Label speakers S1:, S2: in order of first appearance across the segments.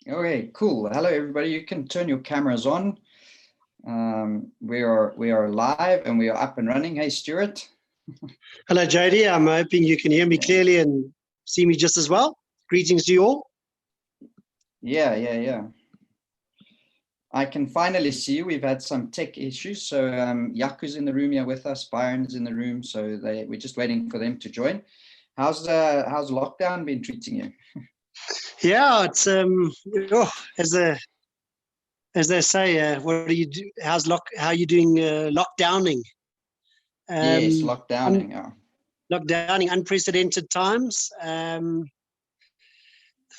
S1: Okay, cool. Hello, everybody. You can turn your cameras on. We are live and we are up and running. Hey, Stuart.
S2: Hello, Jody. I'm hoping you can hear me clearly and see me just as well. Greetings to you all.
S1: Yeah. I can finally see you. We've had some tech issues. So Yaku's in the room here with us. Byron's in the room. So we're just waiting for them to join. How's lockdown been treating you?
S2: Yeah, it's as they say, what do you do? How are you doing lockdowning?
S1: Yes, lockdowning.
S2: Lockdowning, unprecedented times. The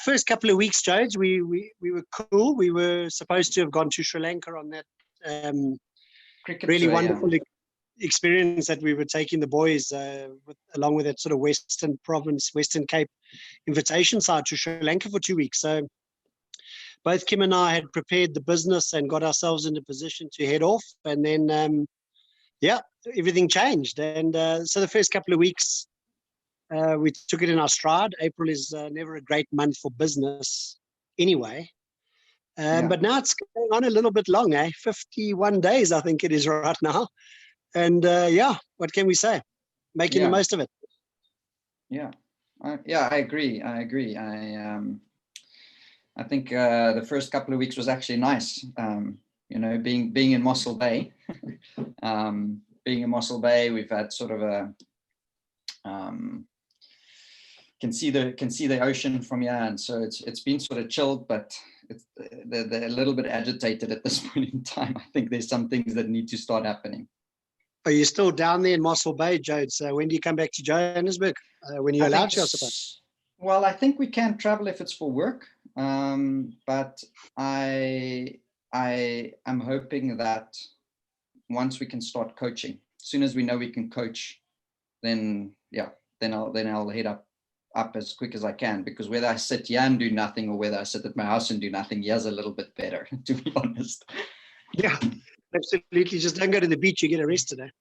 S2: first couple of weeks, Jodes, we were cool. We were supposed to have gone to Sri Lanka on that really wonderful experience that we were taking the boys along with that sort of Western Cape invitation side to Sri Lanka for 2 weeks. So both Kim and I had prepared the business and got ourselves in a position to head off. And then, everything changed. And so the first couple of weeks, we took it in our stride. April is never a great month for business anyway. But now it's going on a little bit long, 51 days, I think it is right now. And what can we say? Making the most of it.
S1: Yeah, I agree. I think the first couple of weeks was actually nice. Being in Mossel Bay. Being in Mossel Bay, we've had sort of a can see the ocean from here, and so it's been sort of chilled, but they're a little bit agitated at this point in time. I think there's some things that need to start happening.
S2: Are you still down there in Mossel Bay, Jode? So when do you come back to Johannesburg? When you're allowed to, I suppose.
S1: Well, I think we can travel if it's for work, but I am hoping that once we can start coaching, as soon as we know we can coach, then I'll head up as quick as I can, because whether I sit here and do nothing or whether I sit at my house and do nothing, here's a little bit better, to be honest.
S2: Yeah, absolutely. Just don't go to the beach, you get arrested.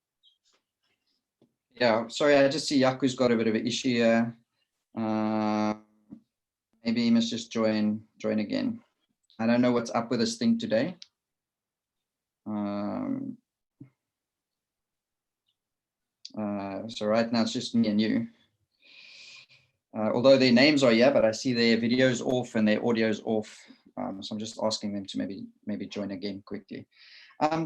S1: Yeah, sorry, I just see Yaku's got a bit of an issue here. Maybe he must just join again. I don't know what's up with this thing today. So right now it's just me and you. Although their names are here, but I see their videos off and their audio's off. So I'm just asking them to maybe join again quickly.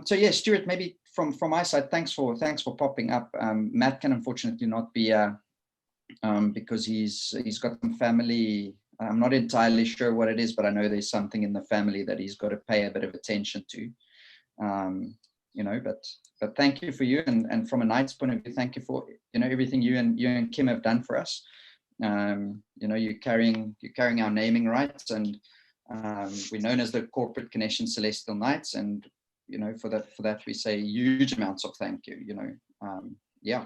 S1: So yeah, Stuart, maybe from my side, thanks for popping up. Matt can unfortunately not be because he's got some family. I'm not entirely sure what it is, but I know there's something in the family that he's got to pay a bit of attention to. But thank you for you, and from a Knights point of view, thank you for everything you and Kim have done for us. You're carrying our naming rights, and we're known as the Corporate Connection Celestial Knights, and for that we say huge amounts of thank you.
S2: Yeah,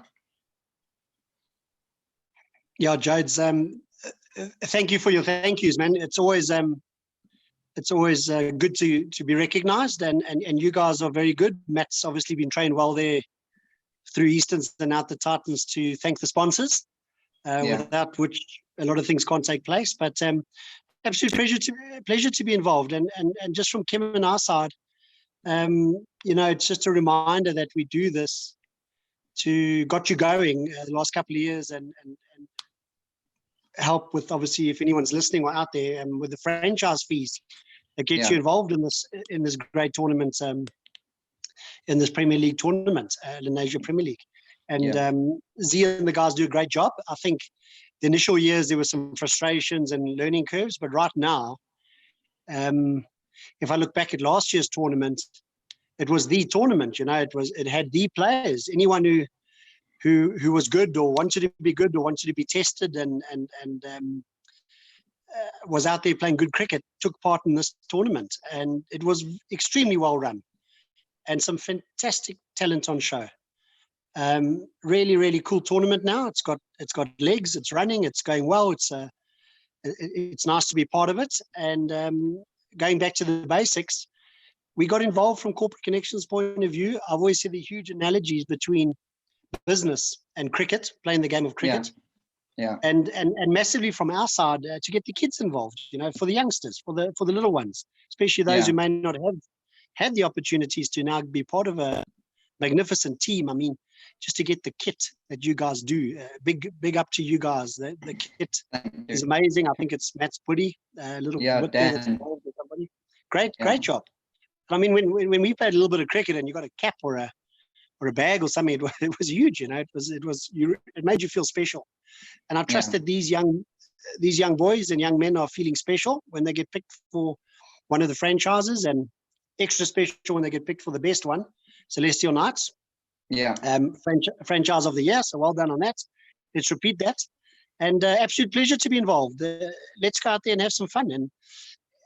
S2: Jodes, thank you for your thank yous, man. It's always good to be recognized, and you guys are very good. Matt's obviously been trained well there through Easterns and out the Titans to thank the sponsors, without which a lot of things can't take place. But absolute pleasure to be involved, and just from Kim and our side, it's just a reminder that we do this to got you going the last couple of years, and help with, obviously, if anyone's listening or out there, with the franchise fees that gets you involved in this great tournament, in this Premier League tournament, Lenasia Premier League. And Zia and the guys do a great job. I think the initial years there were some frustrations and learning curves, but right now, if I look back at last year's tournament, it was the tournament. It had the players. Anyone who was good or wanted to be good or wanted to be tested and was out there playing good cricket took part in this tournament, and it was extremely well run and some fantastic talent on show. Really, really cool tournament now. It's got legs, it's running, it's going well. It's nice to be part of it. And going back to the basics, we got involved from Corporate Connections point of view. I've always said the huge analogies between business and cricket, playing the game of cricket. and massively from our side to get the kids involved, for the youngsters, for the little ones, especially those who may not have had the opportunities to now be part of a magnificent team. I mean, just to get the kit that you guys do, big up to you guys. The kit is amazing. I think it's Matt's Putty, little bit there that's involved with somebody. Great job. I mean, when we played a little bit of cricket and you got a cap or a bag or something, it was huge. It made you feel special. And I trust that these young boys and young men are feeling special when they get picked for one of the franchises, and extra special when they get picked for the best one, Celestial Knights. Franchise of the year. So well done on that. Let's repeat that. And absolute pleasure to be involved. Let's go out there and have some fun. And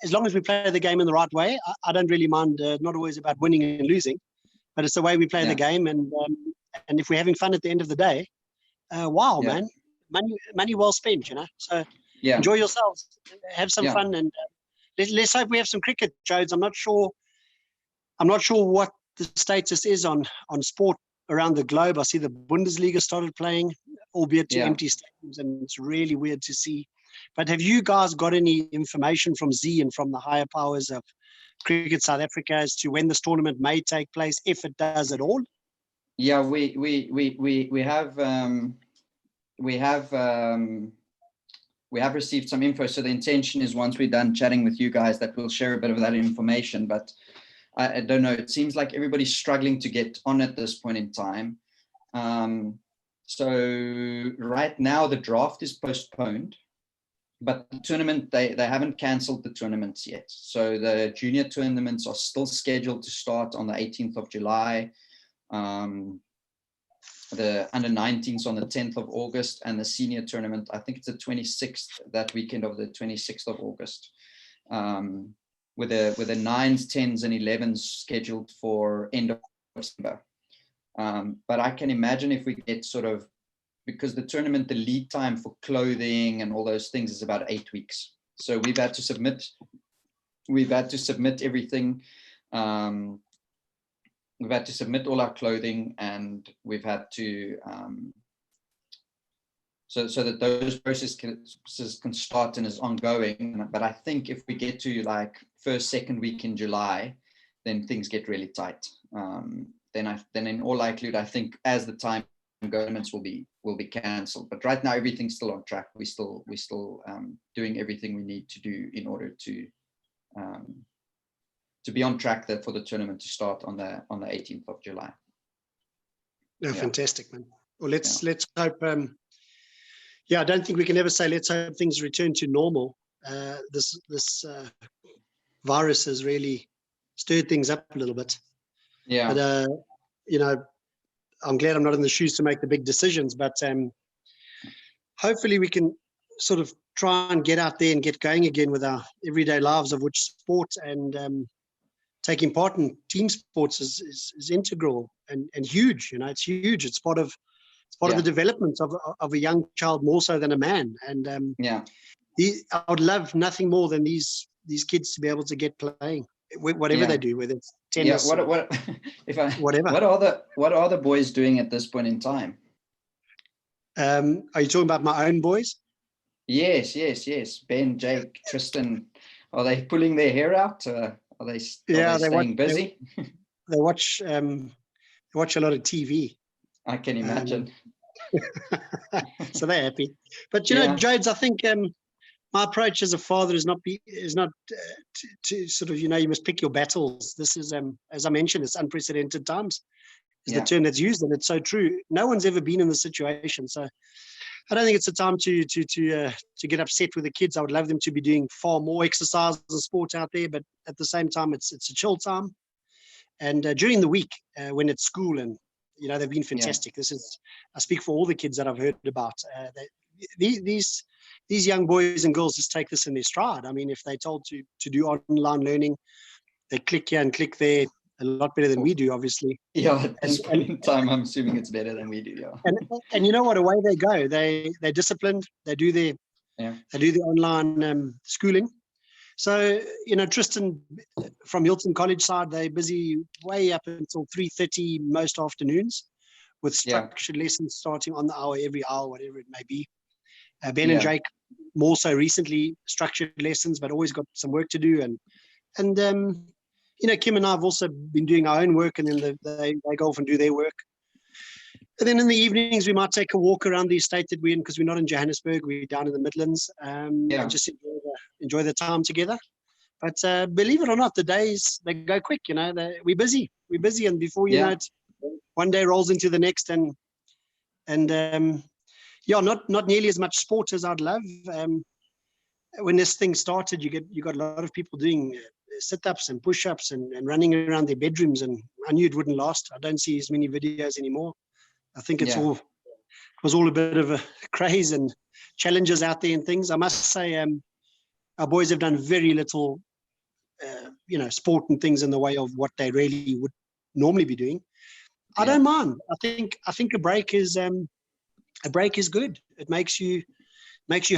S2: as long as we play the game in the right way, I don't really mind. Not always about winning and losing, but it's the way we play the game. And if we're having fun at the end of the day, man, money well spent, So enjoy yourselves, have some fun, and let's hope we have some cricket, Jodes. I'm not sure what the status is on sport around the globe. I see the Bundesliga started playing, albeit to empty stadiums, and it's really weird to see. But have you guys got any information from Z and from the higher powers of Cricket South Africa as to when this tournament may take place, if it does at all?
S1: Yeah, we have received some info. So the intention is, once we're done chatting with you guys, that we'll share a bit of that information. But I don't know. It seems like everybody's struggling to get on at this point in time. So right now the draft is postponed, but the tournament, they haven't cancelled the tournaments yet. So the junior tournaments are still scheduled to start on the 18th of July. The under 19s on the 10th of August, and the senior tournament, I think it's the 26th, that weekend of the 26th of August. With the 9s, 10s, and 11s scheduled for end of September. But I can imagine if we get because the tournament, the lead time for clothing and all those things is about 8 weeks. So we've had to submit everything. We've had to submit all our clothing, and we've had to, so that those processes can start and is ongoing. But I think if we get to like first, second week in July, then things get really tight. Then in all likelihood, I think as the time tournaments will be cancelled. But right now everything's still on track. We're still doing everything we need to do in order to be on track there for the tournament to start on the 18th of July.
S2: Fantastic, man. Well, let's hope. I don't think we can ever say let's hope things return to normal. This virus has really stirred things up a little bit. Yeah. But I'm glad I'm not in the shoes to make the big decisions. But hopefully we can sort of try and get out there and get going again with our everyday lives, of which sport and taking part in team sports is integral and huge. It's huge. It's part of the development of a young child, more so than a man. And I would love nothing more than these kids to be able to get playing, whatever they do, whether it's tennis.
S1: Whatever. What are the boys doing at this point in time?
S2: Are you talking about my own boys?
S1: Yes. Ben, Jake, Tristan. Are they pulling their hair out? Are they staying busy?
S2: They watch a lot of TV.
S1: I can imagine.
S2: So they're happy. But Jodes, I think my approach as a father is not to sort of, you must pick your battles. This is, as I mentioned, it's unprecedented times. Is the term that's used, and it's so true. No one's ever been in this situation, so I don't think it's a time to get upset with the kids. I would love them to be doing far more exercise and sport out there, but at the same time, it's a chill time. And during the week, when it's school, and they've been fantastic. I speak for all the kids that I've heard about. These young boys and girls just take this in their stride. I mean, if they're told to do online learning, they click here and click there a lot better than we do, obviously.
S1: Yeah, at this point in time, I'm assuming it's better than we do. Yeah.
S2: And you know what? Away they go. They're disciplined. They do the online schooling. So Tristan from Hilton College side, they're busy way up until 3:30 most afternoons, with structured lessons starting on the hour, every hour, whatever it may be. Ben and Jake more so recently structured lessons, but always got some work to do. And you know, Kim and I have also been doing our own work, and then they go off and do their work. And then in the evenings, we might take a walk around the estate that we're in, because we're not in Johannesburg, we're down in the Midlands, and just enjoy the time together. But believe it or not, the days, they go quick, you know, we're busy, and before you know it, one day rolls into the next, and not nearly as much sport as I'd love. When this thing started, you got a lot of people doing sit-ups and push-ups and running around their bedrooms, and I knew it wouldn't last. I don't see as many videos anymore. I think it was all a bit of a craze and challenges out there and things. I must say, our boys have done very little, you know, sport and things in the way of what they really would normally be doing. I don't mind. I think a break is good. It makes you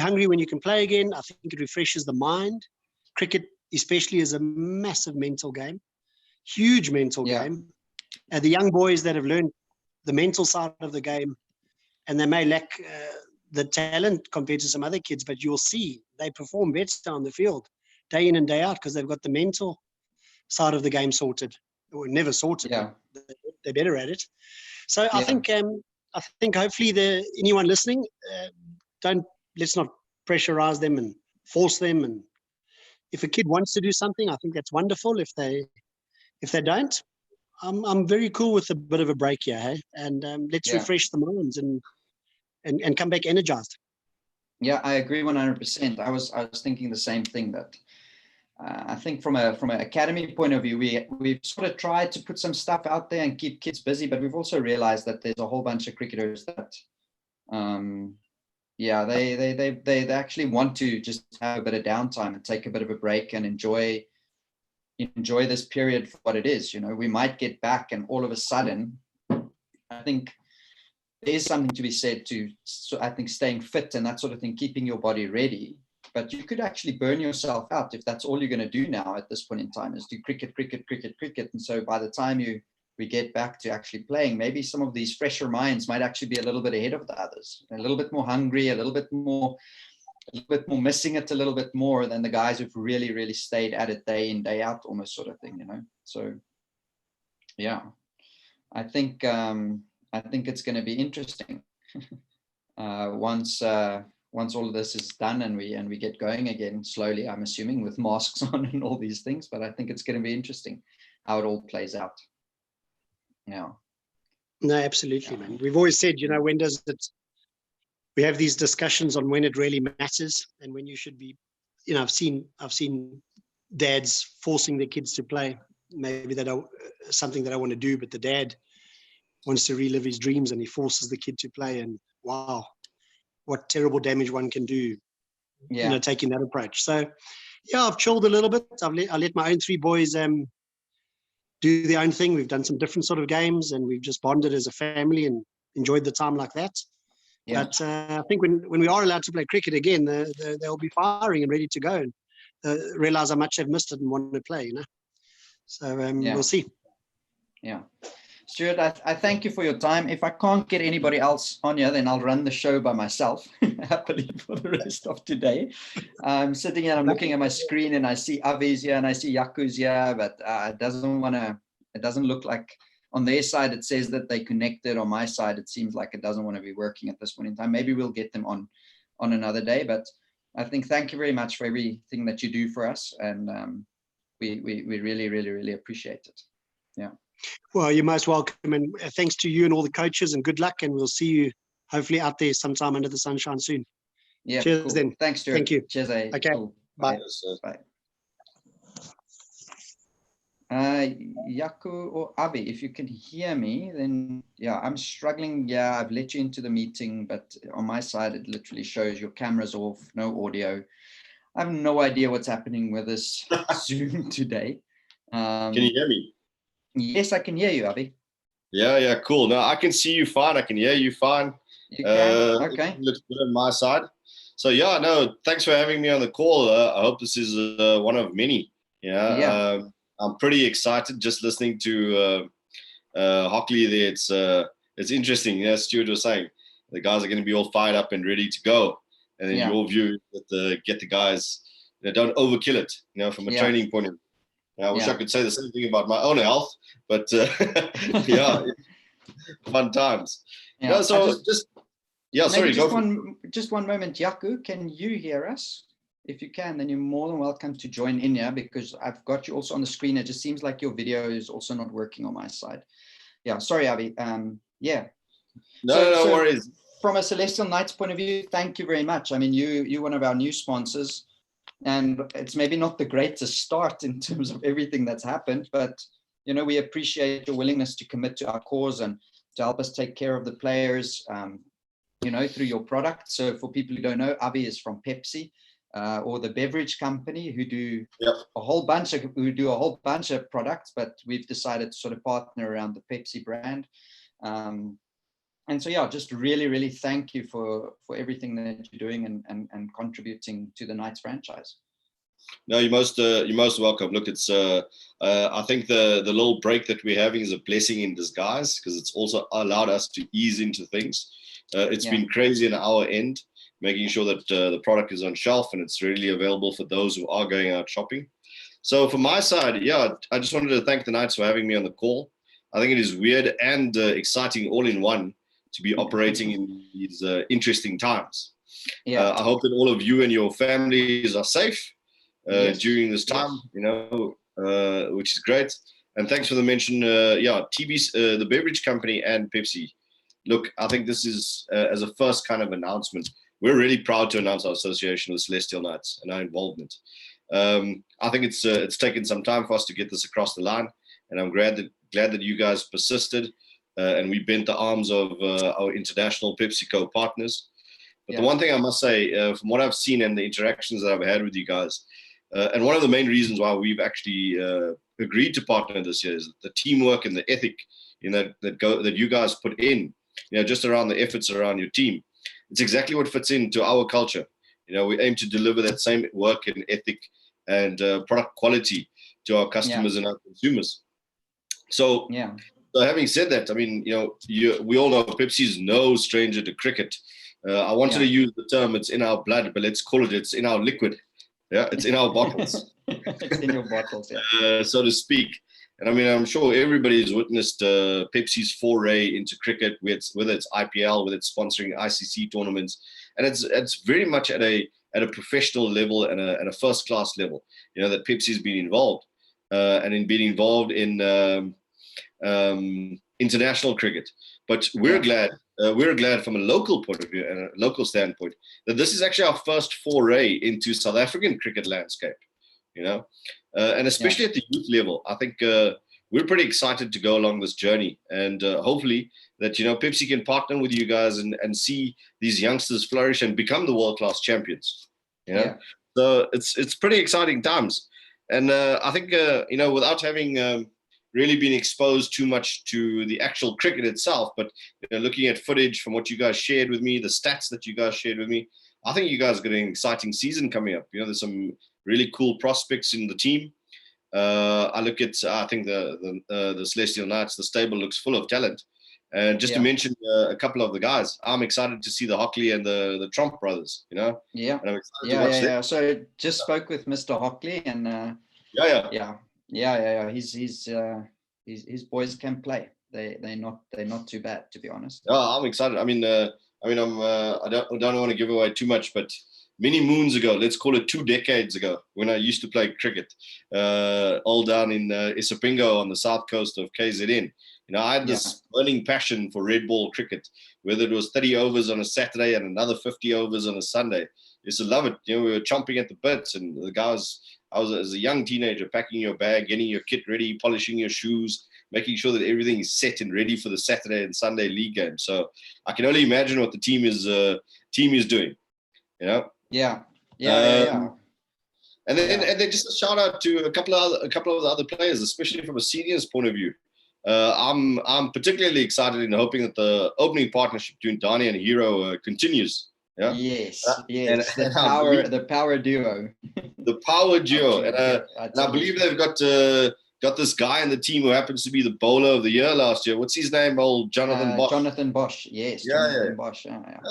S2: hungry when you can play again. I think it refreshes the mind. Cricket, especially, is a massive mental game, huge mental game. The young boys that have learned the mental side of the game, and they may lack the talent compared to some other kids, but you'll see they perform better on the field day in and day out because they've got the mental side of the game sorted, or never sorted. They're better at it. So I think hopefully anyone listening, let's not pressurize them and force them. And if a kid wants to do something, I think that's wonderful. If they don't, I'm very cool with a bit of a break here, hey? And let's refresh the minds and come back energized.
S1: Yeah, I agree 100%. I was thinking the same thing, that I think from an academy point of view, we've sort of tried to put some stuff out there and keep kids busy, but we've also realized that there's a whole bunch of cricketers that they actually want to just have a bit of downtime and take a bit of a break and enjoy this period for what it is. You know, we might get back and all of a sudden, I think there is something to be said to, so I think, staying fit and that sort of thing, keeping your body ready. But you could actually burn yourself out if that's all you're going to do now at this point in time, is do cricket. And so by the time we get back to actually playing, maybe some of these fresher minds might actually be a little bit ahead of the others, a little bit more hungry, a little bit more missing it a little bit more than the guys who've really, really stayed at it day in, day out, almost, sort of thing, you know? So, yeah, I think it's going to be interesting once all of this is done and we get going again slowly, I'm assuming, with masks on and all these things. But I think it's going to be interesting how it all plays out. Yeah.
S2: No, absolutely, man. We've always said, you know, when does it? We have these discussions on when it really matters and when you should be. You know, I've seen dads forcing their kids to play. Maybe they don't something that I want to do, but the dad wants to relive his dreams and he forces the kid to play. And wow, what terrible damage one can do, you know, taking that approach. So, yeah, I've chilled a little bit. I let my own three boys do their own thing. We've done some different sort of games and we've just bonded as a family and enjoyed the time like that. Yeah. But I think when we are allowed to play cricket again, they'll be firing and ready to go and realize how much they've missed it and want to play, you know. So we'll see.
S1: Yeah. Stuart, I thank you for your time. If I can't get anybody else on here, then I'll run the show by myself, happily, for the rest of today. I'm sitting here, I'm looking at my screen and I see Avi's here and I see Yaku's here, but it doesn't look like on their side it says that they connected. On my side, it seems like it doesn't want to be working at this point in time. Maybe we'll get them on another day, but I think thank you very much for everything that you do for us. And we really, really, really appreciate it. Yeah.
S2: Well, you're most welcome, and thanks to you and all the coaches, and good luck, and we'll see you hopefully out there sometime under the sunshine soon.
S1: Yeah.
S2: Cheers,
S1: cool.
S2: then.
S1: Thanks, Stuart.
S2: Thank you.
S1: Cheers.
S2: Okay.
S1: Cool.
S2: Bye.
S1: Bye. Yaku or Avi, if you can hear me, then yeah, I'm struggling. Yeah, I've let you into the meeting, but on my side, it literally shows your camera's off, no audio. I have no idea what's happening with this Zoom today.
S3: Can you hear me?
S1: Yes, I can hear you, Avi.
S3: Yeah, cool. No, I can see you fine. I can hear you fine.
S1: You can? Okay.
S3: Looks good on my side. So yeah, no, thanks for having me on the call. I hope this is one of many. Yeah. I'm pretty excited just listening to Hockley there. It's interesting. Yeah, Stuart was saying the guys are going to be all fired up and ready to go. and then
S1: Yeah.
S3: your view that get the guys, don't overkill it, from a
S1: Yeah.
S3: training point of view. I wish
S1: Yeah.
S3: I could say the same thing about my own health, but yeah, fun times.
S1: Yeah.
S3: So
S1: maybe
S3: sorry,
S1: just one moment, Yaku, can you hear us? If you can, then you're more than welcome to join in here, because I've got you also on the screen. It just seems like your video is also not working on my side. Yeah, sorry, Avi. Yeah.
S3: No worries.
S1: From a Celestial Knights point of view, thank you very much. I mean, you're one of our new sponsors, and it's maybe not the greatest start in terms of everything that's happened, but we appreciate your willingness to commit to our cause and to help us take care of the players, through your product. So for people who don't know, Avi is from Pepsi, or the beverage company, who do a whole bunch of products, but we've decided to sort of partner around the Pepsi brand. And so, yeah, just really, really thank you for everything that you're doing and contributing to the Knights franchise.
S3: No, you're most welcome. Look, it's I think the little break that we're having is a blessing in disguise, because it's also allowed us to ease into things. It's been crazy on our end, making sure that the product is on shelf and it's readily available for those who are going out shopping. So from my side, I just wanted to thank the Knights for having me on the call. I think it is weird and exciting all in one to be operating in these interesting times. I hope that all of you and your families are safe during this time, which is great. And thanks for the mention. TB, the beverage company, and Pepsi. Look, I think this is, as a first kind of announcement, we're really proud to announce our association with Celestial Knights and our involvement. I think it's taken some time for us to get this across the line, and I'm glad that you guys persisted, and we bent the arms of our international PepsiCo partners. But the one thing I must say, from what I've seen and the interactions that I've had with you guys, and one of the main reasons why we've actually agreed to partner this year, is the teamwork and the ethic that you guys put in, just around the efforts around your team. It's exactly what fits into our culture. We aim to deliver that same work and ethic and product quality to our customers and our consumers. So having said that, I mean, we all know Pepsi is no stranger to cricket. I wanted to use the term, it's in our blood, but let's call it's in our liquid. Yeah, it's in our bottles.
S1: It's in your bottles,
S3: so to speak. And I mean, I'm sure everybody's witnessed Pepsi's foray into cricket, whether it's IPL, whether it's sponsoring ICC tournaments, and it's very much at a professional level and a first class level. That Pepsi's been involved, and in being involved in international cricket. But we're glad from a local point of view and a local standpoint that this is actually our first foray into South African cricket landscape. And especially at the youth level, I think we're pretty excited to go along this journey, and hopefully that Pepsi can partner with you guys and see these youngsters flourish and become the world-class champions. So it's pretty exciting times, and I think without having really been exposed too much to the actual cricket itself, but looking at footage from what you guys shared with me, the stats that you guys shared with me, I think you guys got an exciting season coming up. There's some really cool prospects in the team. I think the Celestial Knights, the stable looks full of talent. And just to mention a couple of the guys, I'm excited to see the Hockley and the Trump brothers, And I'm excited to watch them.
S1: So just spoke with Mr. Hockley, and his boys can play. They're not too bad, to be honest.
S3: I'm excited. I don't want to give away too much, but many moons ago, let's call it 2 decades ago, when I used to play cricket, all down in Isipingo on the south coast of KZN. I had this burning passion for red ball cricket, whether it was 30 overs on a Saturday and another 50 overs on a Sunday. I used to love it. We were chomping at the bits, and the guys, I was as a young teenager, packing your bag, getting your kit ready, polishing your shoes, making sure that everything is set and ready for the Saturday and Sunday league game. So I can only imagine what the team is doing. And then just a shout out to a couple of the other players, especially from a seniors point of view. I'm particularly excited and hoping that the opening partnership between Dani and Hero continues.
S1: Yes. The power duo.
S3: The power duo, and I believe they've got this guy in the team who happens to be the bowler of the year last year. What's his name? Old Jonathan Bosch.
S1: Jonathan Bosch. Yes. Jonathan Bosch.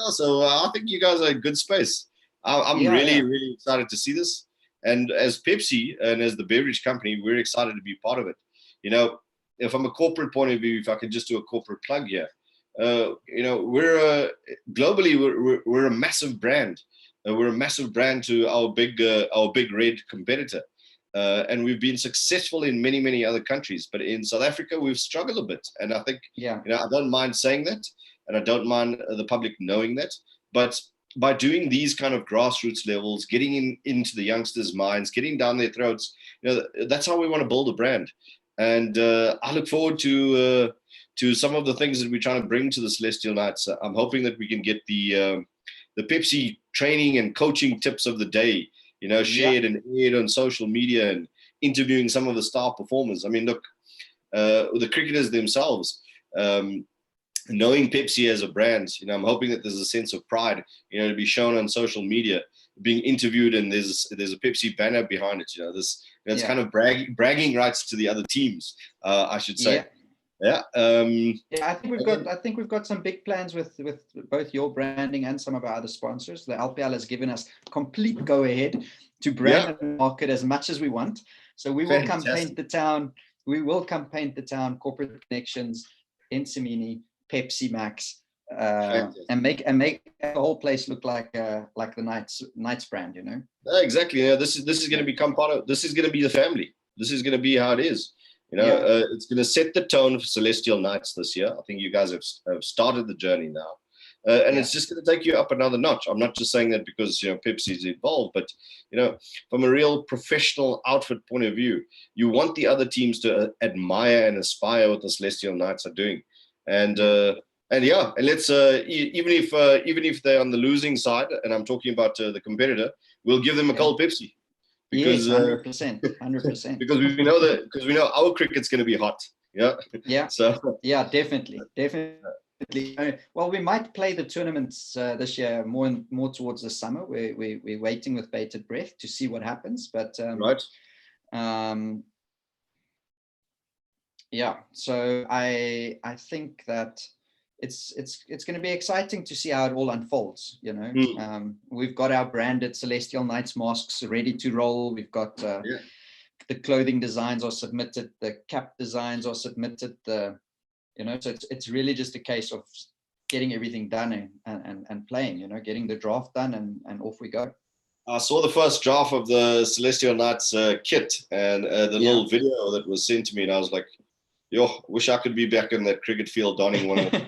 S3: So I think you guys are in good space. I'm
S1: Yeah,
S3: really,
S1: yeah.
S3: really excited to see this. And as Pepsi and as the beverage company, we're excited to be part of it. You know, from a corporate point of view, if I can just do a corporate plug here, you know, globally we're a massive brand. We're a massive brand to our big red competitor. And we've been successful in many, many other countries, but in South Africa we've struggled a bit. And I think,
S1: Yeah.
S3: you know, I don't mind saying that, and I don't mind the public knowing that. But by doing these kind of grassroots levels, getting into the youngsters' minds, getting down their throats, you know, that's how we want to build a brand. And I look forward to some of the things that we're trying to bring to the Celestial Knights. I'm hoping that we can get the Pepsi training and coaching tips of the day, you know, shared and aired on social media, and interviewing some of the star performers. I mean, look, the cricketers themselves, knowing Pepsi as a brand, you know, I'm hoping that there's a sense of pride, you know, to be shown on social media, being interviewed, and there's a Pepsi banner behind it. You know, it's kind of bragging rights to the other teams, I should say.
S1: Yeah. I think we've got some big plans with both your branding and some of our other sponsors. The LPL has given us complete go ahead to brand and market as much as we want. So we will come paint the town. We will come paint the town. Corporate Connections, Ensamini, Pepsi Max, and make the whole place look like the Knights brand. You know.
S3: Exactly. Yeah, this is going to become part of. This is going to be the family. This is going to be how it is. You know, it's going to set the tone for Celestial Knights this year. I think you guys have started the journey now, and it's just going to take you up another notch. I'm not just saying that because, you know, Pepsi is involved, but, you know, from a real professional outfit point of view, you want the other teams to admire and aspire what the Celestial Knights are doing, and let's even if they're on the losing side, and I'm talking about the competitor, we'll give them a cold Pepsi. Because
S1: 100%.
S3: because we know our cricket's going to be hot. So
S1: definitely. Well, we might play the tournaments this year more towards the summer. We're waiting with bated breath to see what happens, but so I think that it's going to be exciting to see how it all unfolds. You know, we've got our branded Celestial Knights masks ready to roll. We've got the clothing designs are submitted, the cap designs are submitted. So it's really just a case of getting everything done and playing. You know, getting the draft done and off we go.
S3: I saw the first draft of the Celestial Knights kit and the little video that was sent to me, and I was like, yo, wish I could be back in that cricket field donning one of them.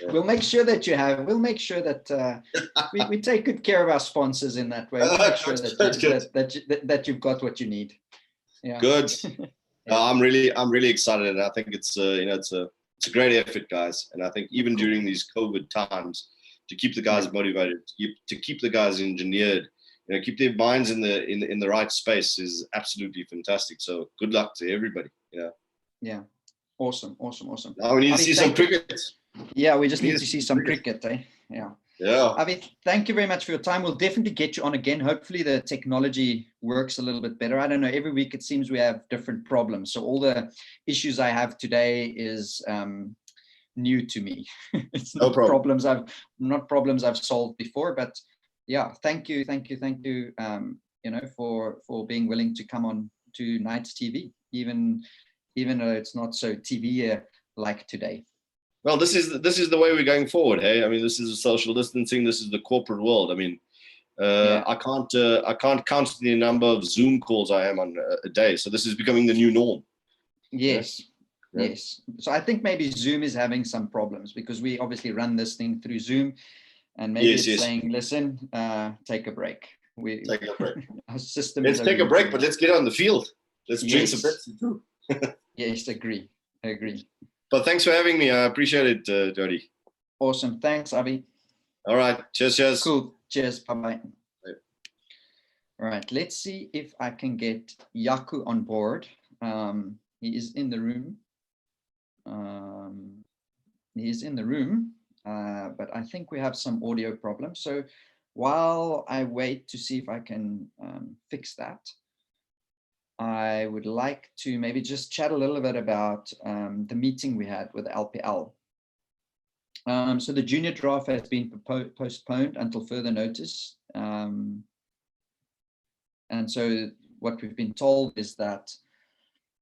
S1: We'll make sure that we'll make sure that we take good care of our sponsors in that way. We'll make sure that you've got what you need. Yeah.
S3: Good. I'm really excited, and I think it's it's a great effort, guys. And I think even during these COVID times, to keep the guys motivated, to keep the guys engineered, you know, keep their minds in the right space is absolutely fantastic. So good luck to everybody.
S1: Yeah. Awesome.
S3: Now we need to see some cricket.
S1: Yeah, we just need to see some cricket, eh? Yeah. Avi, thank you very much for your time. We'll definitely get you on again. Hopefully the technology works a little bit better. I don't know. Every week it seems we have different problems. So all the issues I have today is new to me. It's not problems I've solved before. But yeah, thank you. For being willing to come on to Knights TV, even though it's not so TV like today.
S3: Well, this is the way we're going forward. Hey, I mean, this is social distancing. This is the corporate world. I mean, I can't count the number of Zoom calls I am on a day. So this is becoming the new norm.
S1: Yes. So I think maybe Zoom is having some problems because we obviously run this thing through Zoom, and maybe it's saying, listen, take a break.
S3: Take a break.
S1: Our system.
S3: Let's take a break, but let's get on the field. Let's drink some Pepsi too.
S1: Yes, agree.
S3: But thanks for having me. I appreciate it, Jody.
S1: Awesome. Thanks, Avi.
S3: All right. Cheers.
S1: Cool. Cheers. Bye-bye. All right. Let's see if I can get Yaku on board. He is in the room. But I think we have some audio problems. So while I wait to see if I can fix that, I would like to maybe just chat a little bit about the meeting we had with LPL. So the junior draft has been postponed until further notice. And so what we've been told is that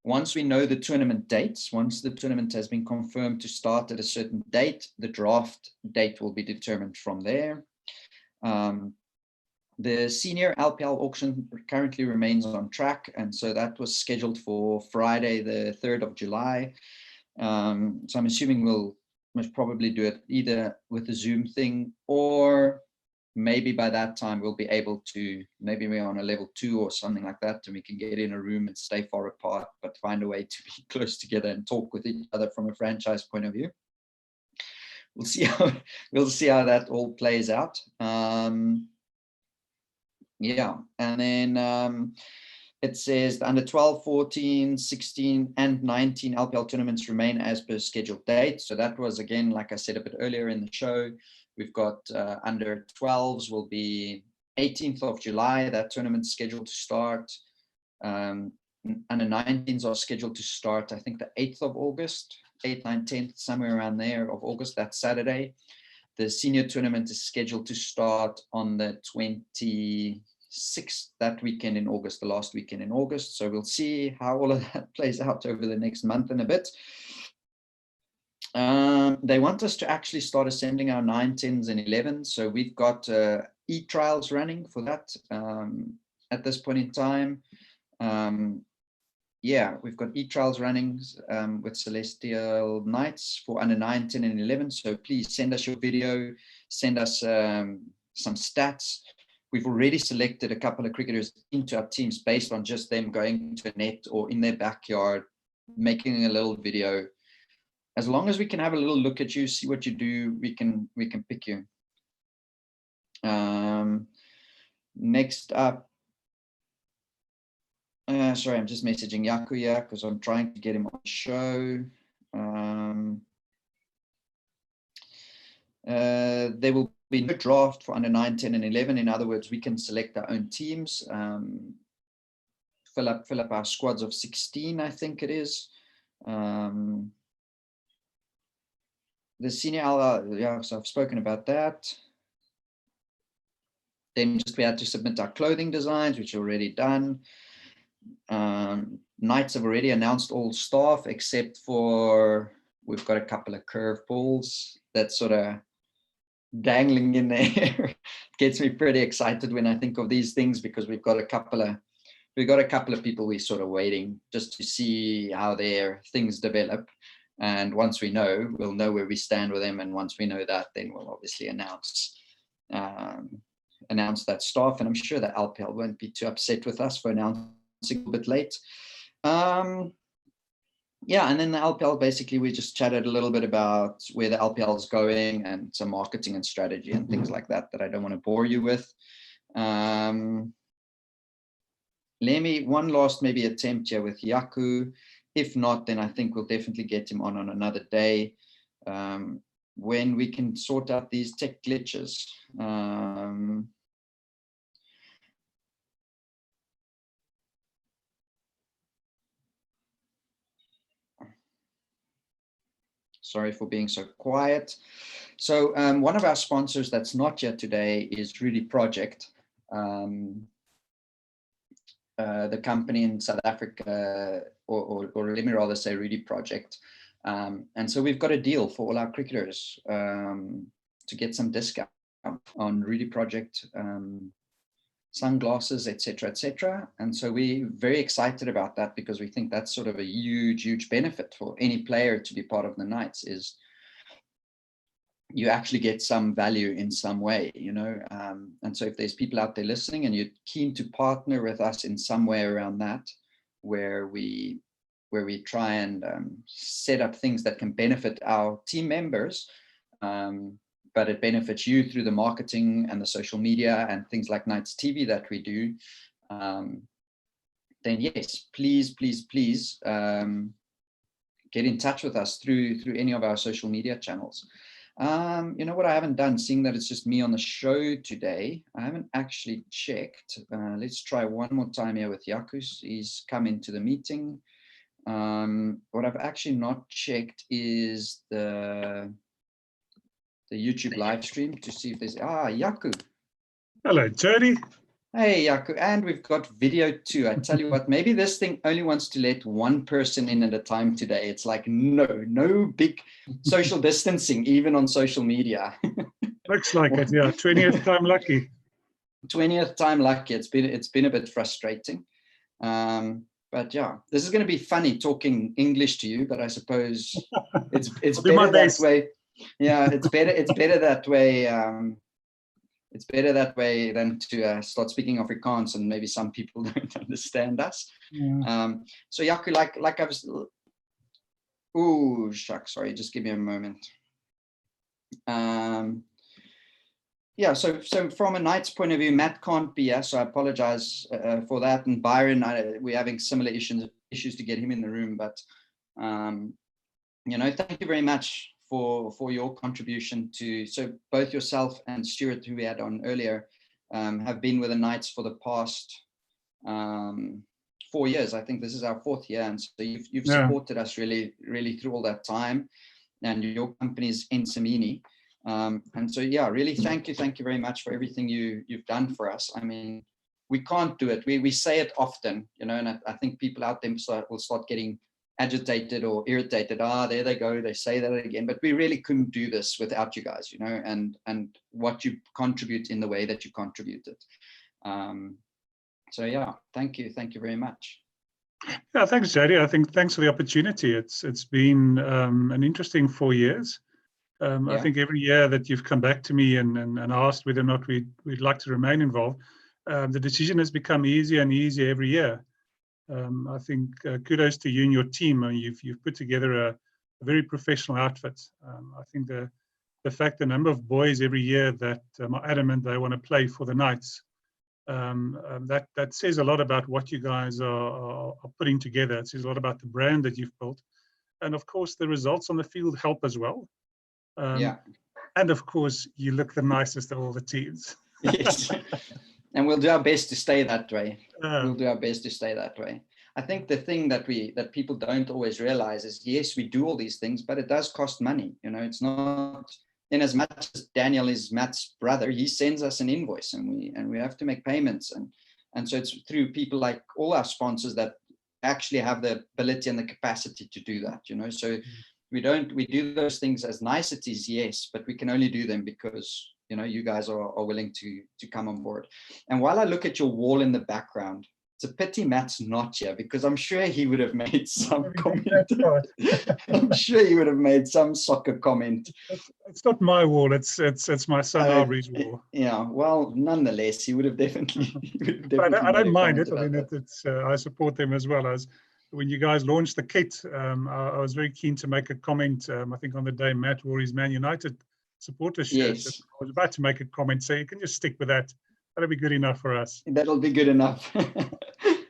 S1: once we know the tournament dates, once the tournament has been confirmed to start at a certain date, the draft date will be determined from there. The senior LPL auction currently remains on track, and so that was scheduled for Friday, the 3rd of July. So I'm assuming we'll most probably do it either with the Zoom thing, or maybe by that time we'll be able to, maybe we're on a level 2 or something like that, and we can get in a room and stay far apart, but find a way to be close together and talk with each other from a franchise point of view. We'll see how that all plays out. Yeah, and then it says the under 12, 14, 16, and 19 LPL tournaments remain as per scheduled date. So that was, again, like I said a bit earlier in the show, we've got under 12s will be 18th of July, that tournament's scheduled to start. Under 19s are scheduled to start, I think, the 8th of August, 8th, 9th, 10th, somewhere around there of August, that Saturday. The senior tournament is scheduled to start on the 26th, that weekend in August, the last weekend in August. So we'll see how all of that plays out over the next month and a bit. They want us to actually start assembling our 9, 10s, and 11s. So we've got e-trials running for that at this point in time. Yeah, we've got e-trials running with Celestial Knights for under 9, 10, and 11. So please send us your video, send us some stats. We've already selected a couple of cricketers into our teams based on just them going to a net or in their backyard, making a little video. As long as we can have a little look at you, see what you do, we can pick you. Next up, sorry, I'm just messaging Yakuya because I'm trying to get him on the show. There will be no draft for under 9, 10, and 11. In other words, we can select our own teams, fill up our squads of 16, I think it is. The senior, yeah, so I've spoken about that. Then just we had to submit our clothing designs, which are already done. Knights have already announced all staff except for, we've got a couple of curveballs that sort of dangling in there. Gets me pretty excited when I think of these things, because we've got a couple of people we're sort of waiting just to see how their things develop. And once we know, we'll know where we stand with them. And once we know that, then we'll obviously announce that staff. And I'm sure that LPL won't be too upset with us for announcing a bit late. Yeah, and then the LPL, basically, we just chatted a little bit about where the LPL is going and some marketing and strategy and things like that I don't want to bore you with. Let me one last maybe attempt here with Yaku. If not, then I think we'll definitely get him on another day when we can sort out these tech glitches. Sorry for being so quiet. So one of our sponsors that's not yet today is Rudy Project, the company in South Africa, or let me rather say Rudy Project. And so we've got a deal for all our cricketers to get some discount on Rudy Project sunglasses, etc. And so we're very excited about that, because we think that's sort of a huge benefit for any player to be part of the Knights, is you actually get some value in some way, you know. And so if there's people out there listening and you're keen to partner with us in some way around that, where we try and set up things that can benefit our team members, but it benefits you through the marketing and the social media and things like Knights TV that we do, then yes, please get in touch with us through any of our social media channels. You know what I haven't done, seeing that it's just me on the show today, I haven't actually checked. Let's try one more time here with Yakus. He's come into the meeting. What I've actually not checked is the YouTube live stream to see if there's Yaku.
S4: Hello, Jody.
S1: Hey Yaku, and we've got video too. I tell you what, maybe this thing only wants to let one person in at a time today. It's like no big social distancing, even on social media.
S4: Looks like it, yeah. 20th time lucky.
S1: 20th time lucky. It's been a bit frustrating. But yeah, this is going to be funny talking English to you, but I suppose it's better that way. Yeah, it's better that way. It's better that way than to start speaking Afrikaans and maybe some people don't understand us.
S4: Yeah.
S1: So Yaku, like I was, ooh, shucks, sorry, just give me a moment. Yeah, so from a Knights point of view, Matt can't be here, so I apologize for that. And Byron, we're having similar issues to get him in the room, but you know, thank you very much for your contribution to, so both yourself and Stuart, who we had on earlier, have been with the Knights for the past 4 years. I think this is our 4th year, and so you've supported us really through all that time, and your company's Insamini. And so, yeah, really thank you very much for everything you've done for us. I mean, we can't do it. We say it often, you know, and I think people out there will start getting agitated or irritated. There they go, they say that again. But we really couldn't do this without you guys, you know, and what you contribute in the way that you contributed. So yeah, thank you very much.
S4: Yeah, thanks, Jody. I think thanks for the opportunity. It's been an interesting 4 years. I think every year that you've come back to me and asked whether or not we'd like to remain involved, the decision has become easier and easier every year. I think kudos to you and your team. You've put together a very professional outfit. I think the fact the number of boys every year that are adamant they want to play for the Knights, that says a lot about what you guys are putting together. It says a lot about the brand that you've built, and of course the results on the field help as well. And of course you look the nicest of all the teams.
S1: Yes. And we'll do our best to stay that way. We'll do our best to stay that way. I think the thing that people don't always realize is, yes, we do all these things, but it does cost money. You know, it's not, in as much as Daniel is Matt's brother, he sends us an invoice and we have to make payments. And so it's through people like all our sponsors that actually have the ability and the capacity to do that, you know. So we do those things as niceties, yes, but we can only do them because, you know, you guys are willing to come on board. And while I look at your wall in the background, it's a pity Matt's not here, because I'm sure he would have made some comment. I'm sure he would have made some soccer comment.
S4: It's not my wall. It's my son Aubrey's wall.
S1: Yeah. Well, nonetheless, he would have definitely.
S4: I don't mind it. I mean, I support them as well. As when you guys launched the kit, I was very keen to make a comment. I think on the day Matt wore his Man United supporter shirt.
S1: Yes.
S4: I was about to make a comment, so you can just stick with that. That'll be good enough for us.
S1: That'll be good enough.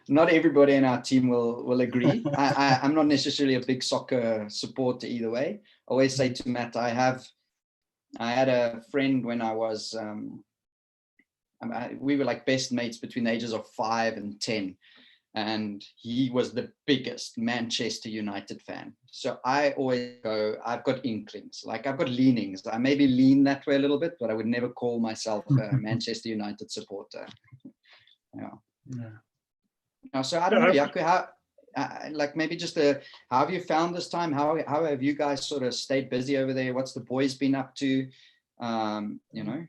S1: Not everybody in our team will agree. I'm not necessarily a big soccer supporter either way. I always say to Matt, I had a friend when I was, we were like best mates between the ages of 5 and 10. And he was the biggest Manchester United fan. So I always go, I've got inklings, like I've got leanings. I maybe lean that way a little bit, but I would never call myself a Manchester United supporter. So I don't know, Yaku, how, like maybe just how have you found this time? How have you guys sort of stayed busy over there? What's the boys been up to? You know?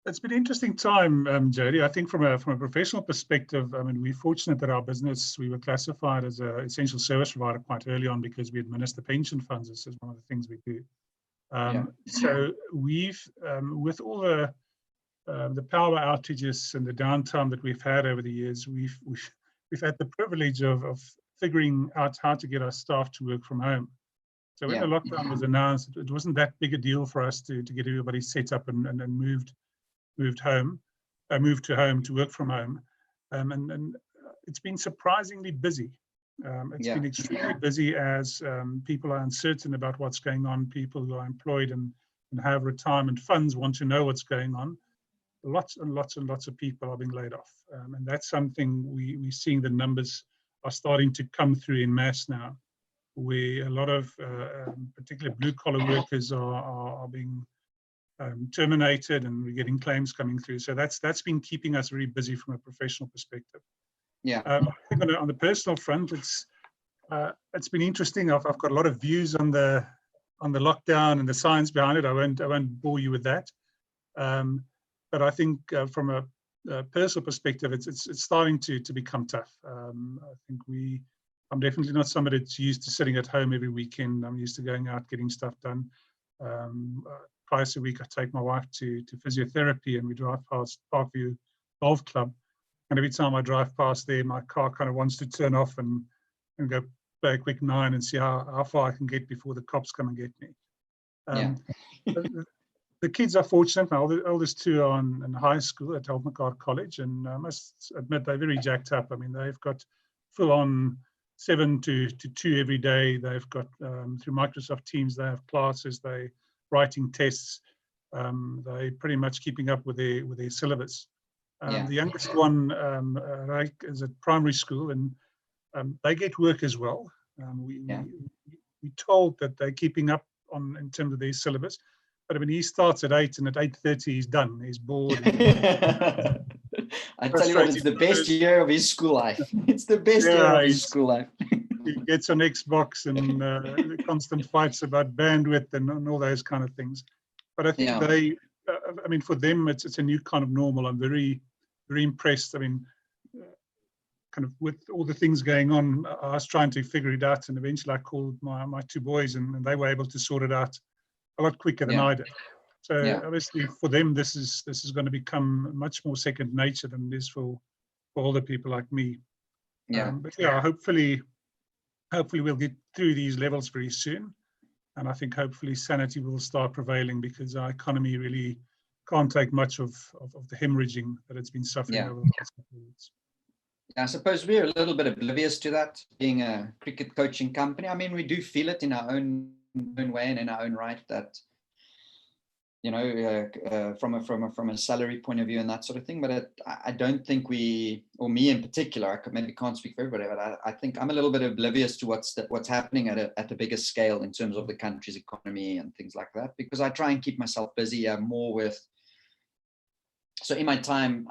S4: It's been an interesting time, Jody. I think from a professional perspective, I mean, we're fortunate that our business, we were classified as an essential service provider quite early on because we administer pension funds. This is one of the things we do. So we've, with all the power outages and the downtime that we've had over the years, we've had the privilege of figuring out how to get our staff to work from home. So when the lockdown was announced, it wasn't that big a deal for us to get everybody set up and moved to home to work from home, and it's been surprisingly busy. It's been extremely busy as people are uncertain about what's going on. People who are employed and have retirement funds want to know what's going on. Lots and lots and lots of people are being laid off, and that's something we're seeing. The numbers are starting to come through in mass now, where a lot of particularly blue collar workers are being terminated, and we're getting claims coming through. So that's been keeping us very busy from a professional perspective.
S1: Yeah.
S4: I think on the personal front, it's been interesting. I've got a lot of views on the lockdown and the science behind it. I won't bore you with that. But I think from a personal perspective, it's starting to become tough. I think I'm definitely not somebody that's used to sitting at home every weekend. I'm used to going out, getting stuff done. Twice a week, I take my wife to physiotherapy, and we drive past Parkview Golf Club. And every time I drive past there, my car kind of wants to turn off and go play a quick 9 and see how far I can get before the cops come and get me. The kids are fortunate. My oldest two are in high school at Helmacart College, and I must admit they're very jacked up. I mean, they've got full on 7 to 2 every day. They've got through Microsoft Teams, they have classes, they writing tests. They pretty much keeping up with their syllabus. The youngest one is at primary school, and they get work as well. We're told that they're keeping up in terms of their syllabus. But I mean, he starts at 8, and at 8:30 he's done. He's bored.
S1: I tell you what, it's the best year of his school life. It's the best year of his school life.
S4: He gets on Xbox and constant fights about bandwidth and all those kind of things. But I think I mean, for them, it's a new kind of normal. I'm very, very impressed. I mean, kind of with all the things going on, I was trying to figure it out, and eventually I called my 2 boys, and they were able to sort it out a lot quicker than I did. So obviously for them, this is going to become much more second nature than it is for older people like me. But hopefully we'll get through these levels very soon. And I think hopefully sanity will start prevailing, because our economy really can't take much of the hemorrhaging that it's been suffering over the past couple of weeks.
S1: I suppose we're a little bit oblivious to that, being a cricket coaching company. I mean, we do feel it in our own way and in our own right that, you know, from a salary point of view and that sort of thing. But I don't think we, or me in particular, I maybe can't speak for everybody, but I think I'm a little bit oblivious to what's happening at a bigger scale in terms of the country's economy and things like that, because I try and keep myself busy more with. So in my time,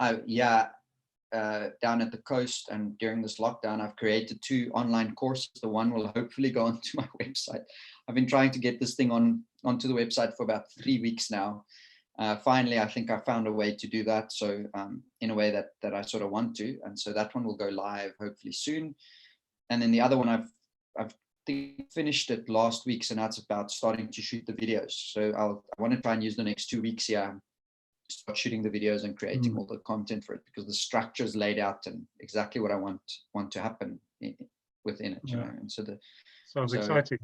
S1: down at the coast and during this lockdown, I've created 2 online courses. The one will hopefully go onto my website. I've been trying to get this thing onto the website for about 3 weeks now. Finally, I think I found a way to do that. So in a way that I sort of want to. And so that one will go live hopefully soon. And then the other one, I've finished it last week. So now it's about starting to shoot the videos. So I want to try and use the next 2 weeks here, start shooting the videos and creating all the content for it, because the structure is laid out and exactly what I want to happen within it. You know? And so
S4: sounds exciting.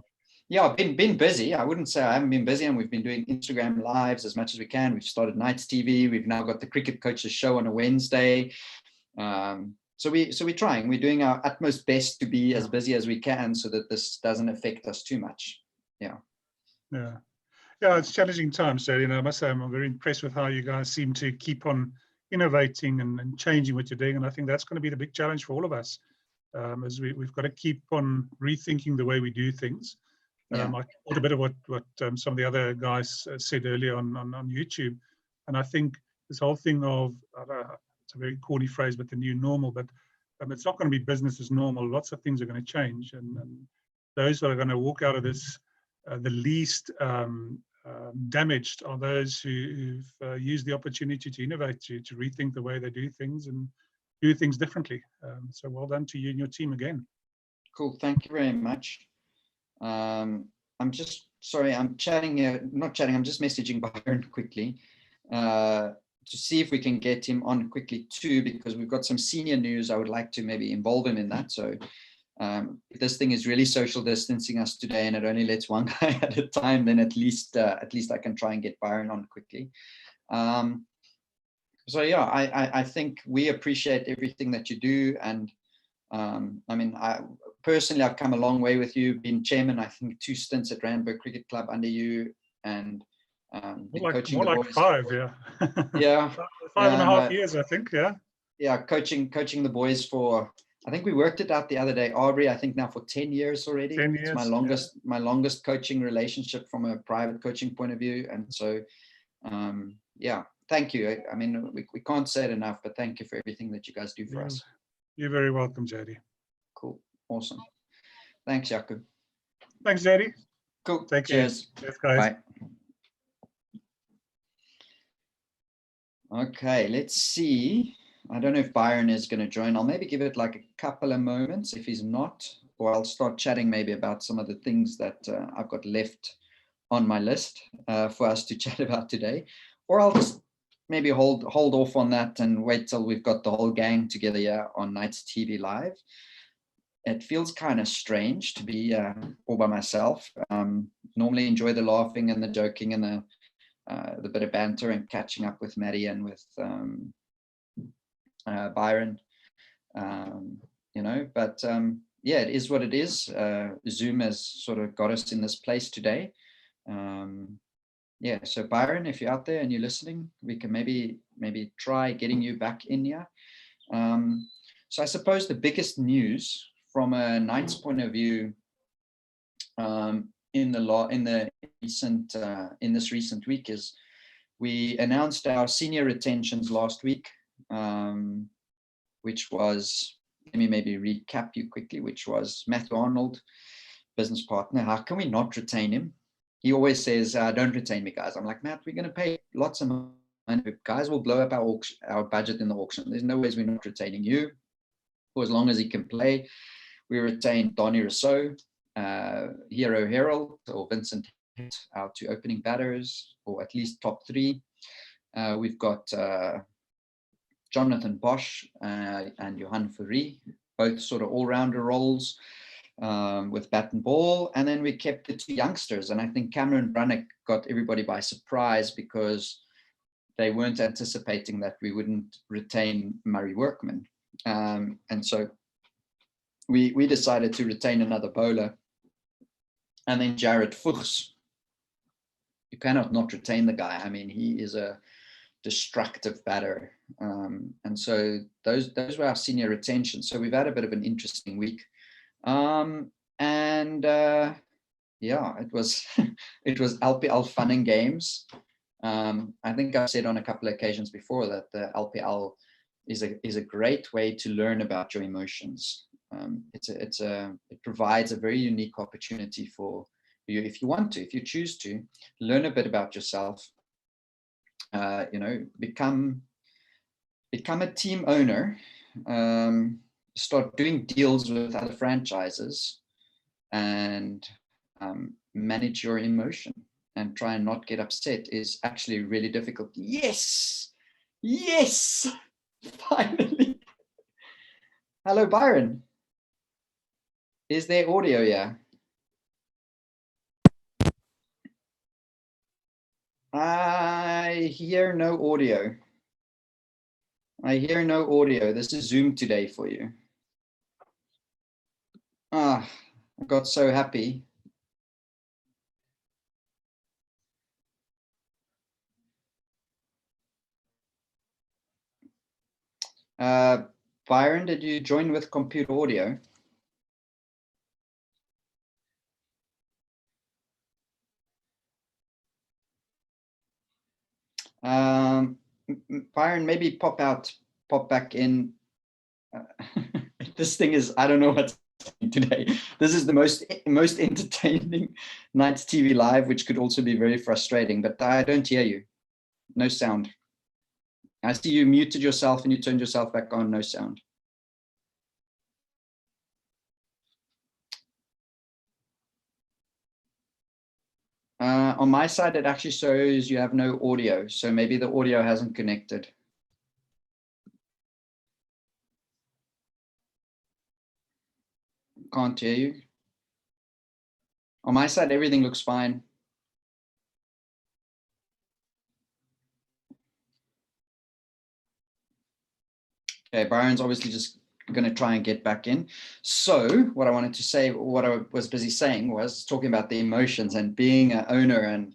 S1: Yeah, I've been busy. I wouldn't say I haven't been busy, and we've been doing Instagram lives as much as we can. We've started Nights TV. We've now got the Cricket Coaches show on a Wednesday. So we're trying. We're doing our utmost best to be as busy as we can, so that this doesn't affect us too much. Yeah,
S4: it's challenging times. So, you know, I must say I'm very impressed with how you guys seem to keep on innovating and changing what you're doing. And I think that's going to be the big challenge for all of us, as we've got to keep on rethinking the way we do things. I thought a bit of what some of the other guys said earlier on YouTube. And I think this whole thing of, it's a very corny phrase, but the new normal, but it's not going to be business as normal. Lots of things are going to change. And those that are going to walk out of this the least damaged are those who've used the opportunity to innovate, to rethink the way they do things and do things differently. So well done to you and your team again.
S1: Cool. Thank you very much. I'm just sorry, I'm chatting here, not chatting, I'm just messaging Byron quickly to see if we can get him on quickly too, because we've got some senior news. I would like to maybe involve him in that. So if this thing is really social distancing us today and it only lets one guy at a time, then at least I can try and get Byron on quickly. So yeah, I think we appreciate everything that you do. And I mean, personally, I've come a long way with you, been chairman, I think 2 stints at Randburg Cricket Club under you, and coaching
S4: more
S1: the
S4: like
S1: boys.
S4: 5, yeah.
S1: Yeah.
S4: 5.5 years, I think, yeah.
S1: Yeah, coaching the boys for, I think we worked it out the other day, Aubrey, I think now for 10 years already.
S4: 10 years,
S1: it's my longest coaching relationship from a private coaching point of view. And so Yeah, thank you. I mean, we can't say it enough, but thank you for everything that you guys do for us.
S4: You're very welcome, JD.
S1: Cool. Awesome. Thanks, Jaco.
S4: Thanks, JD.
S1: Cool.
S4: Take
S1: Cheers.
S4: care. Cheers, guys.
S1: Bye. Okay, let's see. I don't know if Byron is going to join. I'll maybe give it like a couple of moments if he's not, or I'll start chatting maybe about some of the things that I've got left on my list for us to chat about today. Or I'll just maybe hold off on that and wait till we've got the whole gang together here on Knights TV Live. It feels kind of strange to be all by myself. Normally enjoy the laughing and the joking and the bit of banter and catching up with Maddie and with Byron, you know, but yeah, it is what it is. Zoom has sort of got us in this place today. Yeah, so Byron, if you're out there and you're listening, we can maybe try getting you back in here. So I suppose the biggest news from a Knights point of view in this recent week is we announced our senior retentions last week, which was, let me maybe recap you quickly, which was Matthew Arnold, business partner. How can we not retain him? He always says, don't retain me, guys. I'm like, Matt, we're going to pay lots of money. Guys will blow up our budget in the auction. There's no ways we're not retaining you. For as long as he can play, we retained Donny Rousseau, Hero Herald, or Vincent, our two opening batters, or at least top three. We've got Jonathan Bosch and Johan Fourie, both sort of all-rounder roles with bat and ball. And then we kept the two youngsters. And I think Cameron Brunnick got everybody by surprise because they weren't anticipating that we wouldn't retain Murray Workman. And so we decided to retain another bowler. And then Jared Fuchs. You cannot not retain the guy. I mean, he is a destructive batter. And so those were our senior retentions. So we've had a bit of an interesting week. Yeah, it was it was LPL fun and games. I think I've said on a couple of occasions before that the LPL is a great way to learn about your emotions. It provides a very unique opportunity for you, if you want to, if you choose to, learn a bit about yourself. You know, become a team owner, start doing deals with other franchises, and manage your emotion and try and not get upset is actually really difficult. Yes, finally. Hello, Byron. Is there audio? Yeah. I hear no audio. I hear no audio. This is Zoom today for you. I got so happy. Byron, did you join with computer audio? Byron, maybe pop back in. This thing is, I don't know what's today. This is the most entertaining Knights TV Live, which could also be very frustrating, but I don't hear you. No sound. I see you muted yourself and you turned yourself back on, no sound. On my side, it actually shows you have no audio, so maybe the audio hasn't connected. Can't hear you. On my side, everything looks fine. Okay, Byron's obviously just going to try and get back in. So what I wanted to say, what I was busy saying was talking about the emotions and being an owner, and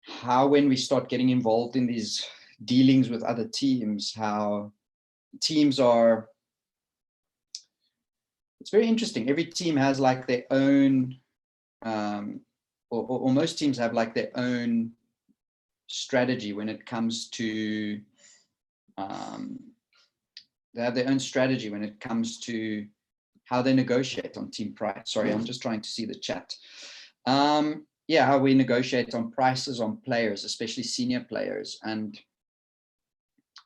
S1: how when we start getting involved in these dealings with other teams, how teams are, it's very interesting. Every team has like their own, or most teams have like their own strategy when it comes to they have their own strategy when it comes to how they negotiate on team price. Sorry, I'm just trying to see the chat. Yeah, how we negotiate on prices on players, especially senior players. And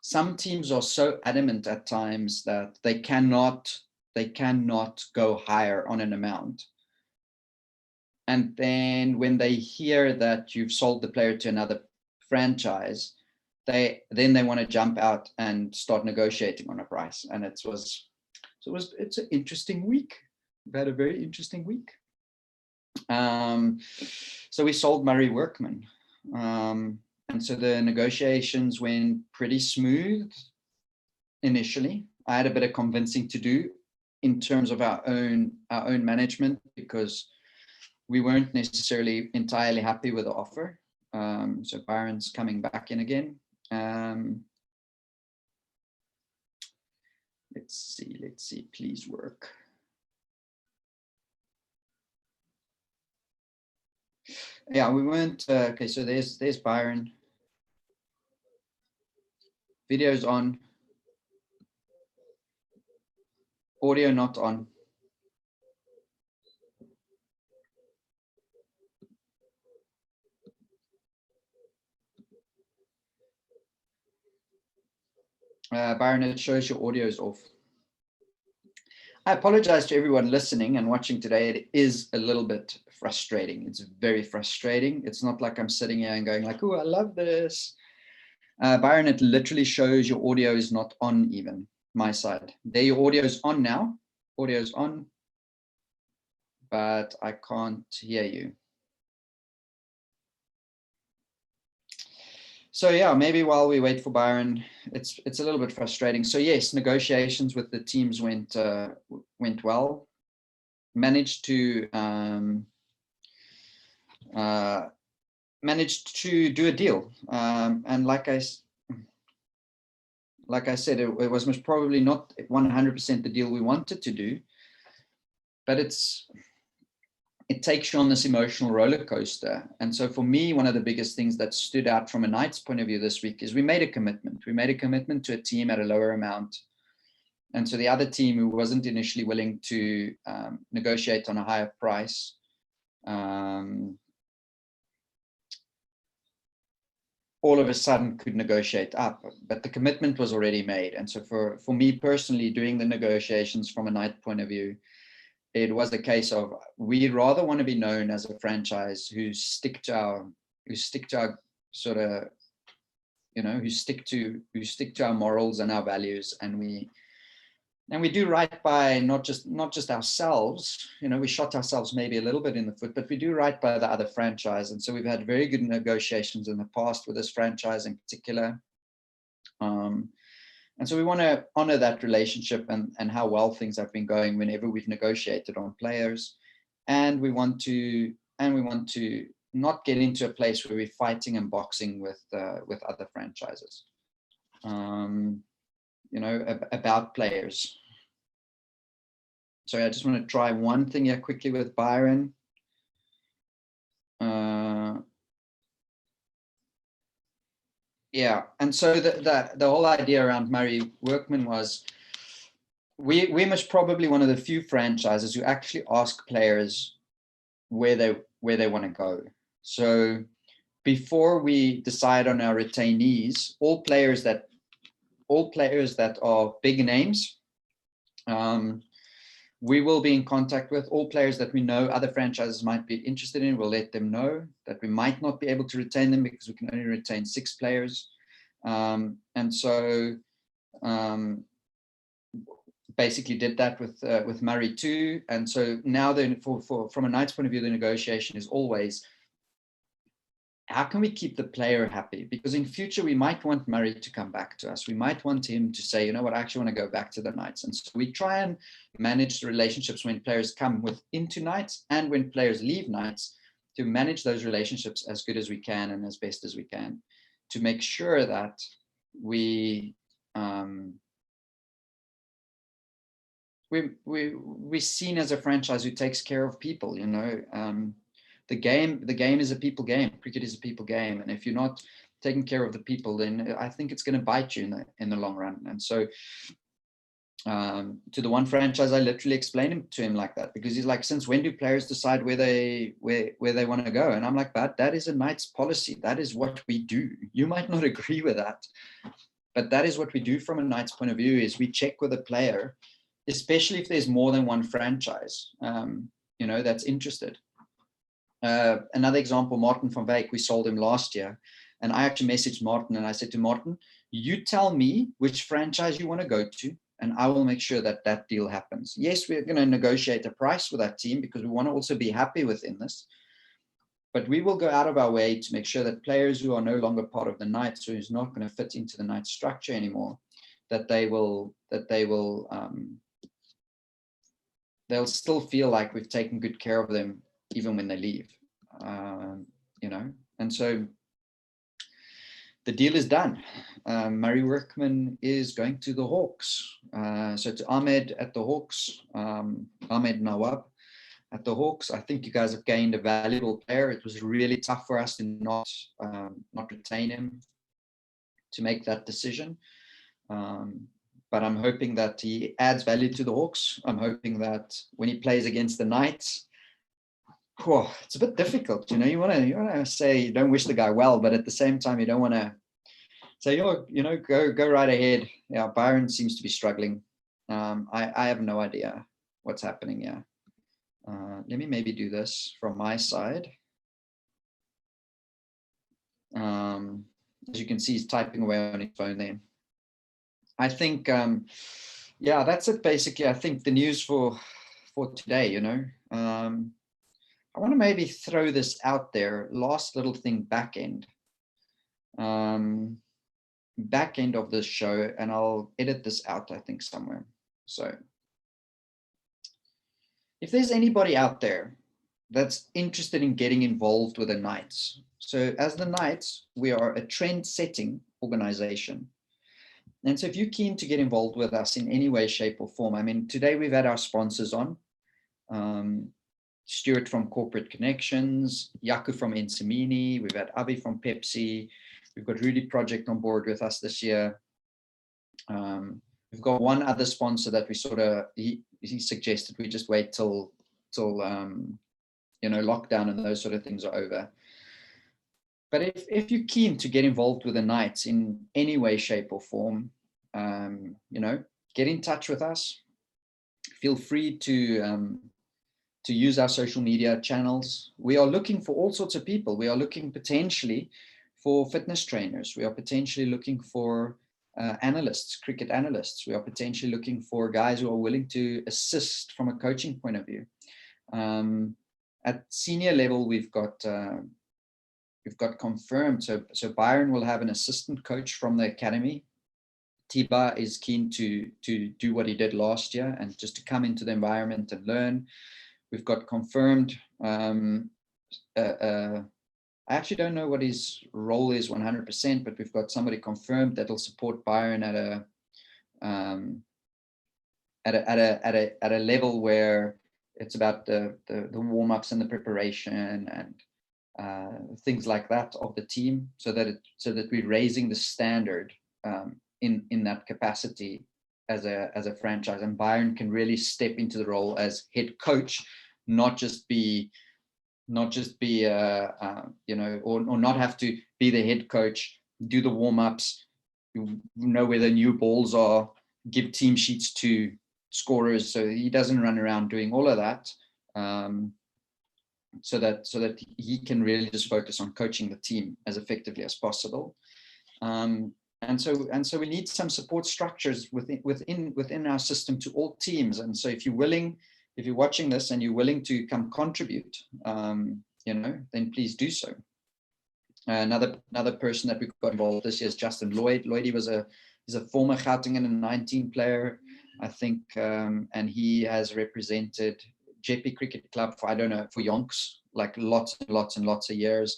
S1: some teams are so adamant at times that they cannot go higher on an amount. And then when they hear that you've sold the player to another franchise, then they want to jump out and start negotiating on a price. And it's an interesting week. We've had a very interesting week. So we sold Murray Workman. And so the negotiations went pretty smooth initially. I had a bit of convincing to do in terms of our own management, because we weren't necessarily entirely happy with the offer. So Byron's coming back in again. Let's see, please work. Yeah, we weren't, okay, so there's Byron. Video's on. Audio not on. Byron, it shows your audio is off. I apologize to everyone listening and watching today. It is a little bit frustrating. It's very frustrating. It's not like I'm sitting here and going like, oh, I love this. Byron, it literally shows your audio is not on even, my side. There, your audio is on now. Audio is on, but I can't hear you. So yeah, maybe while we wait for Byron, it's a little bit frustrating. So yes, negotiations with the teams went well. Managed to do a deal, and like I said, it was most probably not 100% the deal we wanted to do, but it takes you on this emotional roller coaster. And so for me, one of the biggest things that stood out from a Knights point of view this week is we made a commitment. We made a commitment to a team at a lower amount. And so the other team who wasn't initially willing to negotiate on a higher price, all of a sudden could negotiate up, but the commitment was already made. And so for me personally, doing the negotiations from a Knight point of view, it was a case of we rather want to be known as a franchise who stick to our sort of, who stick to our morals and our values, and we do right by not just ourselves. We shot ourselves maybe a little bit in the foot, but we do right by the other franchise. And so we've had very good negotiations in the past with this franchise in particular. And so we want to honor that relationship and how well things have been going whenever we've negotiated on players. And we want to not get into a place where we're fighting and boxing with other franchises, about players. Sorry, I just want to try one thing here quickly with Byron. Yeah, and so the whole idea around Murray Workman was we must probably one of the few franchises who actually ask players where they want to go. So before we decide on our retainees, all players that are big names, we will be in contact with. All players that we know other franchises might be interested in, we'll let them know that we might not be able to retain them because we can only retain 6 players. And so basically did that with Murray too. And so now then from a Knights point of view, the negotiation is always, how can we keep the player happy? Because in future, we might want Murray to come back to us. We might want him to say, you know what, I actually want to go back to the Knights. And so we try and manage the relationships when players come into Knights and when players leave Knights, to manage those relationships as good as we can and as best as we can, to make sure that we're seen as a franchise who takes care of people. The game is a people game. Cricket is a people game, and if you're not taking care of the people, then I think it's going to bite you in the long run. And so to the one franchise, I literally explained to him like that, because he's like, since when do players decide where they want to go? And I'm like, but that is a Knights policy. That is what we do. You might not agree with that, but that is what we do from a Knights point of view, is we check with a player, especially if there's more than one franchise, that's interested. Another example, Martin van Wyk, we sold him last year. And I actually messaged Martin and I said to Martin, you tell me which franchise you want to go to, and I will make sure that that deal happens. Yes, we're going to negotiate a price with that team because we want to also be happy within this. But we will go out of our way to make sure that players who are no longer part of the Knights, who's not going to fit into the Knights structure anymore, they'll still feel like we've taken good care of them even when they leave, and so the deal is done. Murray Workman is going to the Hawks. So to Ahmed at the Hawks, Ahmed Nawab at the Hawks, I think you guys have gained a valuable player. It was really tough for us to not retain him, to make that decision. But I'm hoping that he adds value to the Hawks. I'm hoping that when he plays against the Knights, it's a bit difficult, you want to say you don't wish the guy well, but at the same time you don't want to say, go right ahead. Yeah, Byron seems to be struggling. I have no idea what's happening here. Let me maybe do this from my side. As you can see, he's typing away on his phone there. I think, that's it basically. I think the news for today, I want to maybe throw this out there. Last little thing, back end of this show, and I'll edit this out, I think, somewhere. So if there's anybody out there that's interested in getting involved with the Knights. So as the Knights, we are a trend-setting organization. And so if you're keen to get involved with us in any way, shape or form, I mean, today we've had our sponsors on. Stuart from Corporate Connections, Yaku from Insamini, we've had Avi from Pepsi, we've got Rudy Project on board with us this year. We've got one other sponsor that we he suggested we just wait till lockdown and those sort of things are over. But if you're keen to get involved with the Knights in any way, shape or form, get in touch with us. Feel free to use our social media channels. We are looking for all sorts of people. We are looking potentially for fitness trainers. We are potentially looking for analysts, cricket analysts. We are potentially looking for guys who are willing to assist from a coaching point of view. At senior level, we've got confirmed. So Byron will have an assistant coach from the academy. Tiba is keen to do what he did last year and just to come into the environment and learn. We've got confirmed. I actually don't know what his role is 100%, but we've got somebody confirmed that'll support Byron at a level where it's about the warm-ups and the preparation and things like that of the team, so that we're raising the standard in that capacity as a franchise, and Byron can really step into the role as head coach, not just be or not have to be the head coach, do the warm-ups, know where the new balls are, give team sheets to scorers, so he doesn't run around doing all of that, so that he can really just focus on coaching the team as effectively as possible. And so we need some support structures within our system to all teams. And so if you're watching this and you're willing to come contribute, then please do so. Another person that we got involved this year is Justin Lloyd. Lloyd, he's a former Gauteng and 19 player, I think, and he has represented Jeppe Cricket Club for Yonks, like lots and lots of years,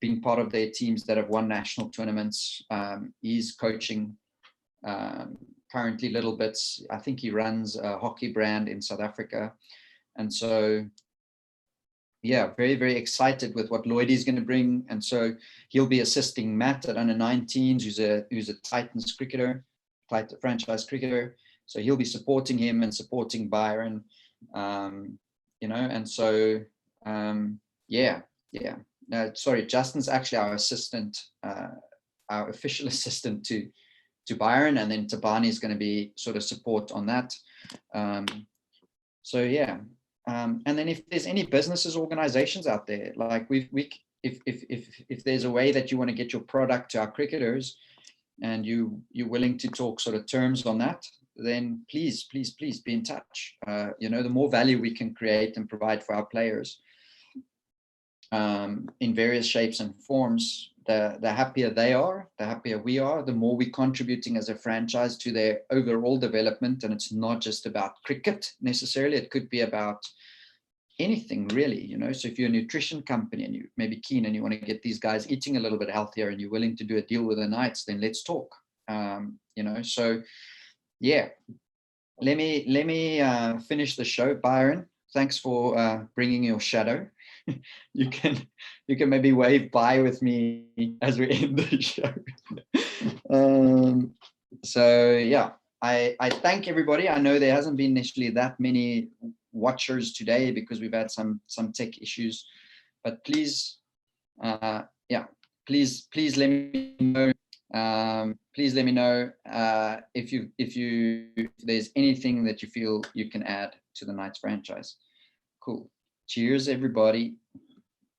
S1: been part of their teams that have won national tournaments. He's coaching currently little bits. I think he runs a hockey brand in South Africa. And so yeah, very, very excited with what Lloyd is going to bring. And so he'll be assisting Matt at under 19s, who's a Titans cricketer, franchise cricketer. So he'll be supporting him and supporting Byron, you know, and so, yeah. No, sorry, Justin's actually our assistant, our official assistant to Byron, and then Tabani is going to be sort of support on that. So yeah. And then if there's any businesses, organizations out there, like if there's a way that you want to get your product to our cricketers and you're willing to talk sort of terms on that, then please be in touch. You know, the more value we can create and provide for our players in various shapes and forms, the happier they are, the happier we are, the more we're contributing as a franchise to their overall development. And it's not just about cricket necessarily, it could be about anything really, you know. So if you're a nutrition company and you may be keen and you want to get these guys eating a little bit healthier and you're willing to do a deal with the Knights, then let's talk. You know, so yeah, let me finish the show. Byron, thanks for bringing your shadow. You can maybe wave bye with me as we end the show. So yeah, I thank everybody. I know there hasn't been initially that many watchers today because we've had some tech issues, but please, yeah, please let me know. Please let me know if there's anything that you feel you can add to the Knights franchise. Cool. Cheers, everybody.